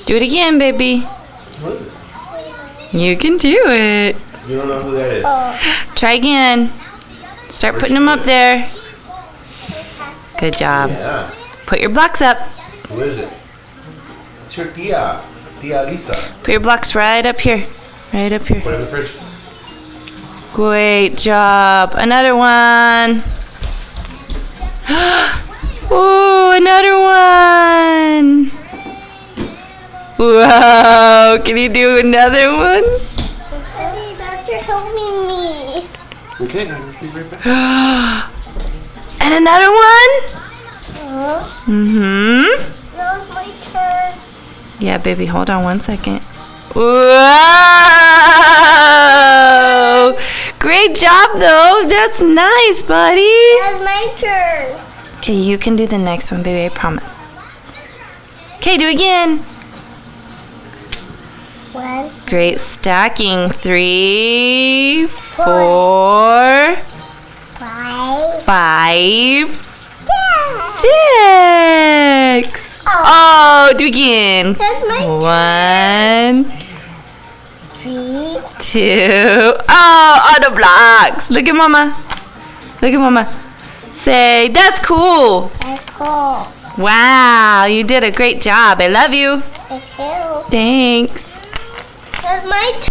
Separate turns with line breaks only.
Do it again, baby.
What is it?
You can do it.
You don't know who that is.
Try again. Start putting them up there. Good job.
Yeah.
Put your blocks up.
Who is it? It's your tia. Tia Lisa.
Put your blocks right up here. Right up here.
Put it in the fridge.
Great job. Another one. Ooh, another one. Wow. Can you do another one?
Hey, Doctor, helping me.
Okay, I'll be right back.
And another one. Mm-hmm.
Now it's my turn.
Yeah, baby, hold on 1 second. Whoa! Great job, though. That's nice, buddy.
Now it's my turn.
Okay, you can do the next one, baby, I promise. Okay, do it again.
1,
Great stacking. 3, 4,
5,
5,
10.
6. Oh, do it again.
That's my
1,
3.
2. Oh, on the blocks. Look at mama. Look at mama. Say, that's cool.
Circle.
Wow, you did a great job. I love you.
Thank you.
Thanks.
That's my turn.